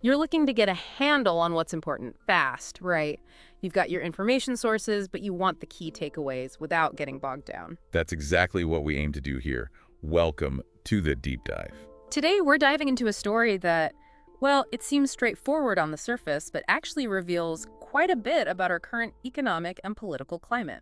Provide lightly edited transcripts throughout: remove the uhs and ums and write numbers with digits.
You're looking to get a handle on what's important fast, right? You've got your information sources, but you want the key takeaways without getting bogged down. That's exactly what we aim to do here. Welcome to the deep dive. Today, we're diving into a story that, well, it seems straightforward on the surface, but actually reveals quite a bit about our current economic and political climate.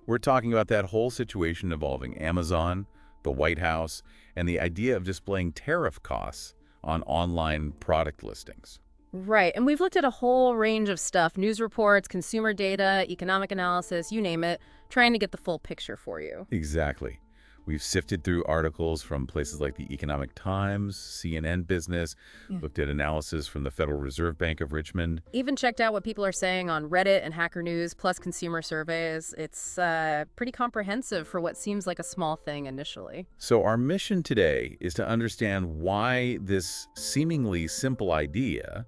We're talking about that whole situation involving Amazon, the White House, and the idea of displaying tariff costs on online product listings. Right, and we've looked at a whole range of stuff, news reports, consumer data, economic analysis, you name it, trying to get the full picture for you. Exactly. We've sifted through articles from places like the Economic Times, CNN Business, looked at analysis from the Federal Reserve Bank of Richmond. Even checked out what people are saying on Reddit and Hacker News, plus consumer surveys. It's pretty comprehensive for what seems like a small thing initially. So our mission today is to understand why this seemingly simple idea,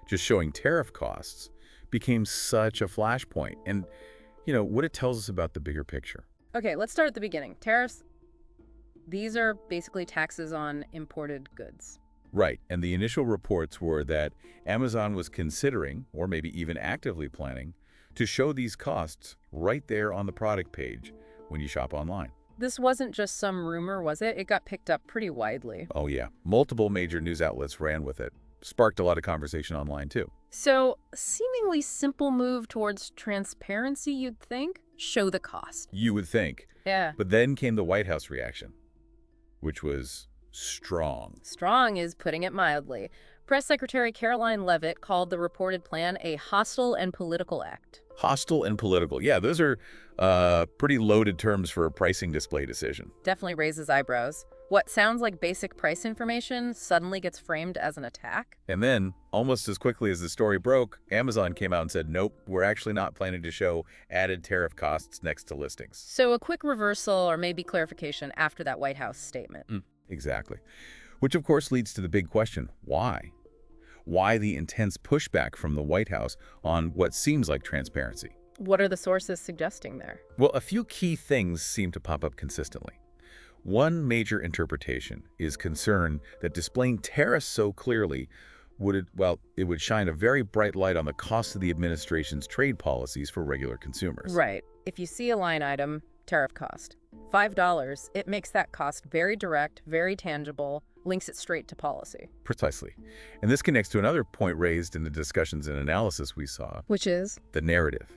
just showing tariff costs, became such a flashpoint and, what it tells us about the bigger picture. Okay, let's start at the beginning. Tariffs, these are basically taxes on imported goods. Right, and the initial reports were that Amazon was considering, or maybe even actively planning, to show these costs right there on the product page when you shop online. This wasn't just some rumor, was it? It got picked up pretty widely. Oh yeah, multiple major news outlets ran with it. Sparked a lot of conversation online too. So, seemingly simple move towards transparency, you'd think? Show the cost. You would think. Yeah. But then came the White House reaction, which was strong. Strong is putting it mildly. Press Secretary Caroline Leavitt called the reported plan a hostile and political act. Hostile and political. Yeah, those are pretty loaded terms for a pricing display decision. Definitely raises eyebrows. What sounds like basic price information suddenly gets framed as an attack. And then, almost as quickly as the story broke, Amazon came out and said, nope, we're actually not planning to show added tariff costs next to listings. So a quick reversal or maybe clarification after that White House statement. Exactly. Which, of course, leads to the big question, why? Why the intense pushback from the White House on what seems like transparency? What are the sources suggesting there? Well, a few key things seem to pop up consistently. One major interpretation is concern that displaying tariffs so clearly would shine a very bright light on the cost of the administration's trade policies for regular consumers. Right. If you see a line item, tariff cost, $5, it makes that cost very direct, very tangible, links it straight to policy. Precisely. And this connects to another point raised in the discussions and analysis we saw. Which is? The narrative.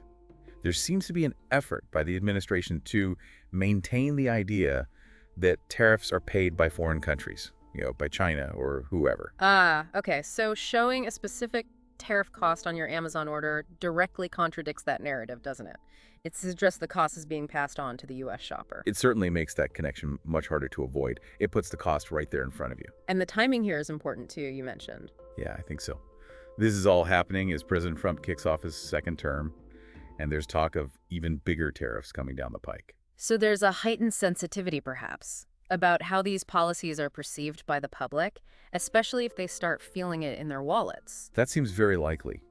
There seems to be an effort by the administration to maintain the idea that tariffs are paid by foreign countries, by China or whoever. Okay. So showing a specific tariff cost on your Amazon order directly contradicts that narrative, doesn't it? It suggests the cost is being passed on to the U.S. shopper. It certainly makes that connection much harder to avoid. It puts the cost right there in front of you. And the timing here is important too, you mentioned. Yeah, I think so. This is all happening as President Trump kicks off his second term, and there's talk of even bigger tariffs coming down the pike. So there's a heightened sensitivity, perhaps, about how these policies are perceived by the public, especially if they start feeling it in their wallets. That seems very likely.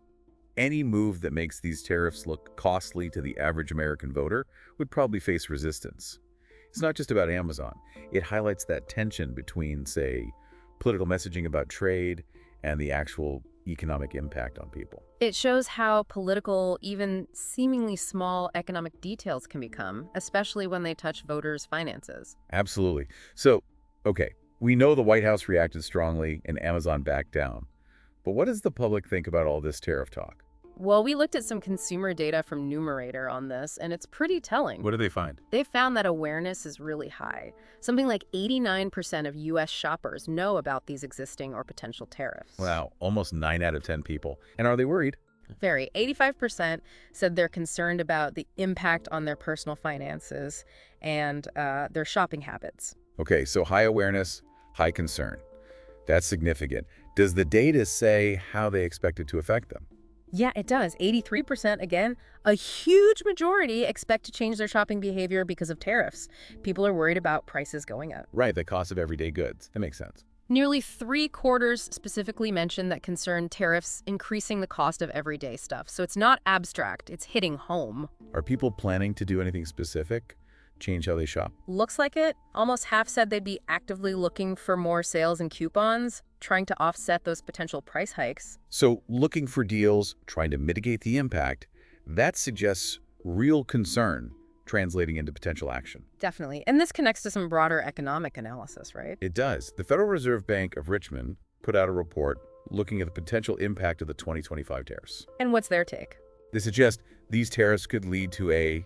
Any move that makes these tariffs look costly to the average American voter would probably face resistance. It's not just about Amazon. It highlights that tension between, say, political messaging about trade and the actual economic impact on people. It shows how political, even seemingly small economic details can become, especially when they touch voters' finances. Absolutely. So, okay, we know the White House reacted strongly and Amazon backed down. But what does the public think about all this tariff talk? Well, we looked at some consumer data from Numerator on this, and it's pretty telling. What did they find? They found that awareness is really high. Something like 89% of U.S. shoppers know about these existing or potential tariffs. Wow, almost 9 out of 10 people. And are they worried? Very. 85% said they're concerned about the impact on their personal finances and their shopping habits. Okay, so high awareness, high concern. That's significant. Does the data say how they expect it to affect them? Yeah, it does. 83%, again, a huge majority expect to change their shopping behavior because of tariffs. People are worried about prices going up. Right, the cost of everyday goods. That makes sense. Nearly 3/4 specifically mentioned that concern tariffs increasing the cost of everyday stuff. So it's not abstract, it's hitting home. Are people planning to do anything specific change how they shop? Looks like it. Almost half said they'd be actively looking for more sales and coupons, trying to offset those potential price hikes. So looking for deals, trying to mitigate the impact, that suggests real concern translating into potential action. Definitely. And this connects to some broader economic analysis, right? It does. The Federal Reserve Bank of Richmond put out a report looking at the potential impact of the 2025 tariffs. And what's their take? They suggest these tariffs could lead to a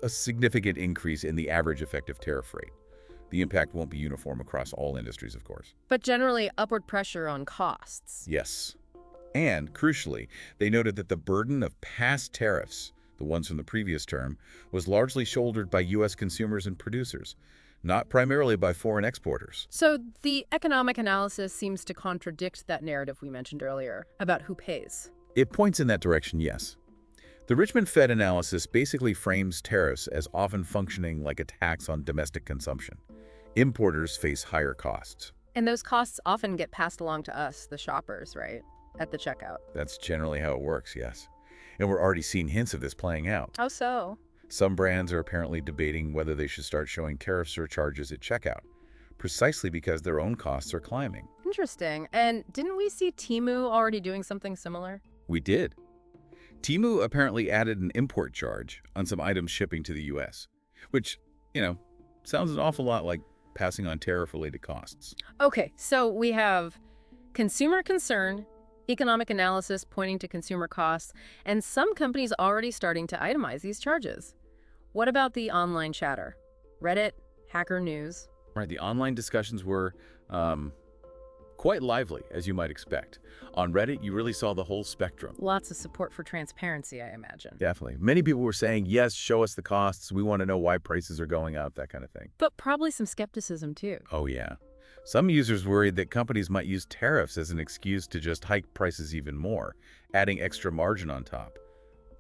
significant increase in the average effective tariff rate. The impact won't be uniform across all industries, of course. But generally, upward pressure on costs. Yes. And, crucially, they noted that the burden of past tariffs, the ones from the previous term, was largely shouldered by U.S. consumers and producers, not primarily by foreign exporters. So the economic analysis seems to contradict that narrative we mentioned earlier about who pays. It points in that direction, yes. The Richmond Fed analysis basically frames tariffs as often functioning like a tax on domestic consumption. Importers face higher costs. And those costs often get passed along to us, the shoppers, right? At the checkout. That's generally how it works, yes. And we're already seeing hints of this playing out. How so? Some brands are apparently debating whether they should start showing tariff surcharges at checkout, precisely because their own costs are climbing. Interesting. And didn't we see Temu already doing something similar? We did. Temu apparently added an import charge on some items shipping to the U.S., which, sounds an awful lot like passing on tariff-related costs. Okay, so we have consumer concern, economic analysis pointing to consumer costs, and some companies already starting to itemize these charges. What about the online chatter? Reddit, Hacker News? Right, the online discussions were quite lively, as you might expect. On Reddit, you really saw the whole spectrum. Lots of support for transparency, I imagine. Definitely. Many people were saying, yes, show us the costs. We want to know why prices are going up, that kind of thing. But probably some skepticism, too. Oh, yeah. Some users worried that companies might use tariffs as an excuse to just hike prices even more, adding extra margin on top.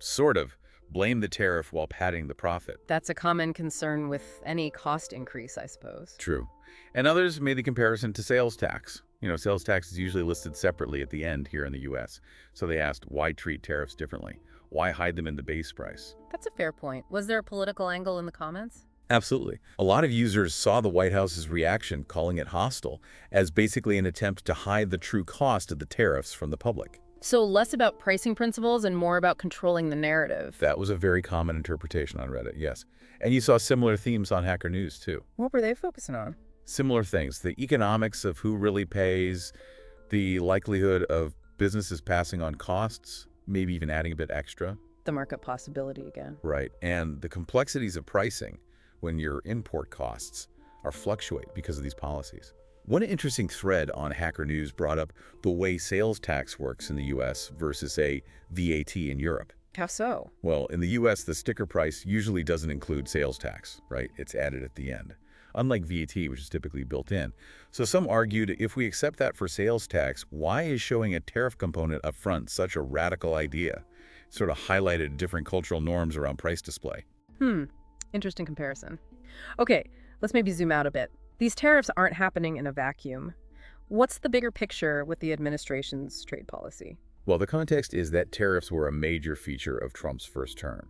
Sort of blame the tariff while padding the profit. That's a common concern with any cost increase, I suppose. True. And others made the comparison to sales tax. Sales tax is usually listed separately at the end here in the U.S. So they asked, why treat tariffs differently? Why hide them in the base price? That's a fair point. Was there a political angle in the comments? Absolutely. A lot of users saw the White House's reaction, calling it hostile, as basically an attempt to hide the true cost of the tariffs from the public. So less about pricing principles and more about controlling the narrative. That was a very common interpretation on Reddit, yes. And you saw similar themes on Hacker News, too. What were they focusing on? Similar things. The economics of who really pays, the likelihood of businesses passing on costs, maybe even adding a bit extra. The market possibility again. Right. And the complexities of pricing when your import costs are fluctuate because of these policies. One interesting thread on Hacker News brought up the way sales tax works in the U.S. versus, say, VAT in Europe. How so? Well, in the U.S., the sticker price usually doesn't include sales tax, right? It's added at the end, unlike VAT, which is typically built in. So some argued if we accept that for sales tax, why is showing a tariff component up front such a radical idea? It sort of highlighted different cultural norms around price display. Interesting comparison. Okay, let's maybe zoom out a bit. These tariffs aren't happening in a vacuum. What's the bigger picture with the administration's trade policy? Well, the context is that tariffs were a major feature of Trump's first term,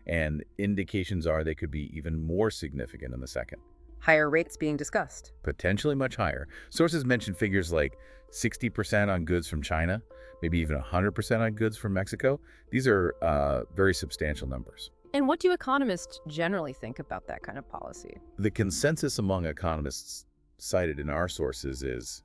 and indications are they could be even more significant in the second. Higher rates being discussed. Potentially much higher. Sources mention figures like 60% on goods from China, maybe even 100% on goods from Mexico. These are very substantial numbers. And what do economists generally think about that kind of policy? The consensus among economists cited in our sources is,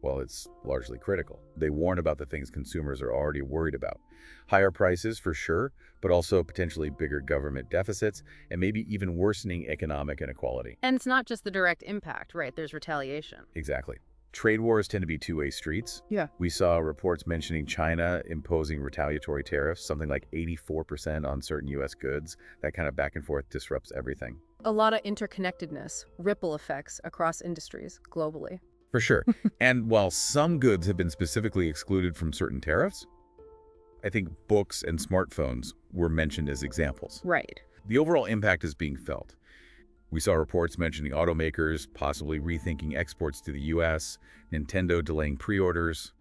well, it's largely critical. They warn about the things consumers are already worried about. Higher prices, for sure, but also potentially bigger government deficits and maybe even worsening economic inequality. And it's not just the direct impact, right? There's retaliation. Exactly. Trade wars tend to be two-way streets. Yeah. We saw reports mentioning China imposing retaliatory tariffs, something like 84% on certain U.S. goods. That kind of back and forth disrupts everything. A lot of interconnectedness, ripple effects across industries globally. For sure. And while some goods have been specifically excluded from certain tariffs, I think books and smartphones were mentioned as examples. Right. The overall impact is being felt. We saw reports mentioning automakers possibly rethinking exports to the U.S., Nintendo delaying pre-orders,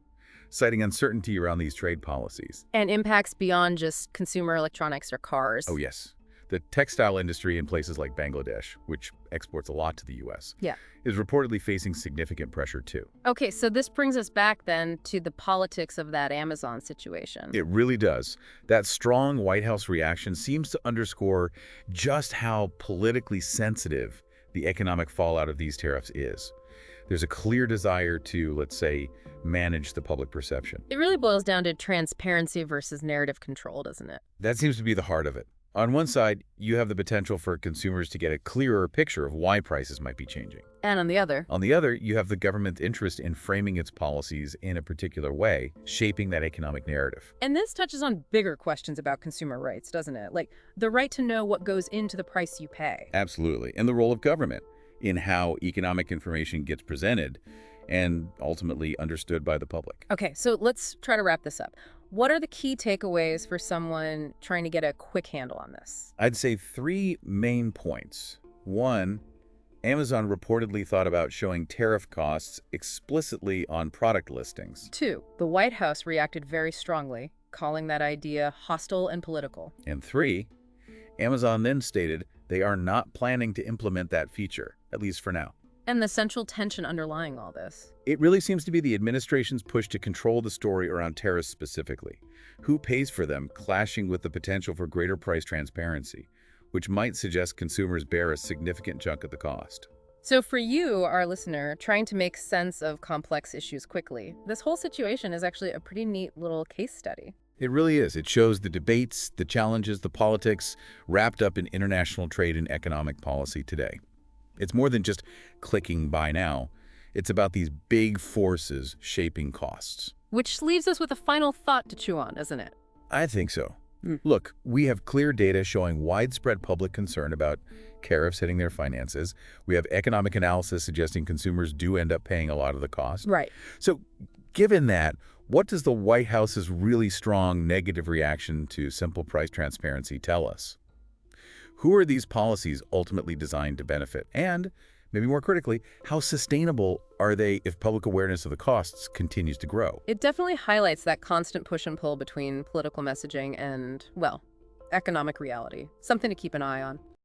citing uncertainty around these trade policies. And impacts beyond just consumer electronics or cars. Oh, yes. The textile industry in places like Bangladesh, which exports a lot to the U.S., Yeah. is reportedly facing significant pressure too. Okay, so this brings us back then to the politics of that Amazon situation. It really does. That strong White House reaction seems to underscore just how politically sensitive the economic fallout of these tariffs is. There's a clear desire to, let's say, manage the public perception. It really boils down to transparency versus narrative control, doesn't it? That seems to be the heart of it. On one side, you have the potential for consumers to get a clearer picture of why prices might be changing. And on the other, On the other, you have the government's interest in framing its policies in a particular way, shaping that economic narrative. and this touches on bigger questions about consumer rights, doesn't it? Like the right to know what goes into the price you pay. Absolutely. And the role of government in how economic information gets presented and ultimately understood by the public. Okay, so let's try to wrap this up. What are the key takeaways for someone trying to get a quick handle on this? I'd say 3 main points. 1, Amazon reportedly thought about showing tariff costs explicitly on product listings. 2, the White House reacted very strongly, calling that idea hostile and political. And 3, Amazon then stated they are not planning to implement that feature, at least for now. And the central tension underlying all this. It really seems to be the administration's push to control the story around tariffs specifically. Who pays for them, clashing with the potential for greater price transparency, which might suggest consumers bear a significant chunk of the cost. So for you, our listener, trying to make sense of complex issues quickly, this whole situation is actually a pretty neat little case study. It really is. It shows the debates, the challenges, the politics wrapped up in international trade and economic policy today. It's more than just clicking buy now. It's about these big forces shaping costs. Which leaves us with a final thought to chew on, doesn't it? I think so. Hmm. Look, we have clear data showing widespread public concern about tariffs hitting their finances. We have economic analysis suggesting consumers do end up paying a lot of the cost. Right. So given that, what does the White House's really strong negative reaction to simple price transparency tell us? Who are these policies ultimately designed to benefit? And, maybe more critically, how sustainable are they if public awareness of the costs continues to grow? It definitely highlights that constant push and pull between political messaging and, well, economic reality. Something to keep an eye on.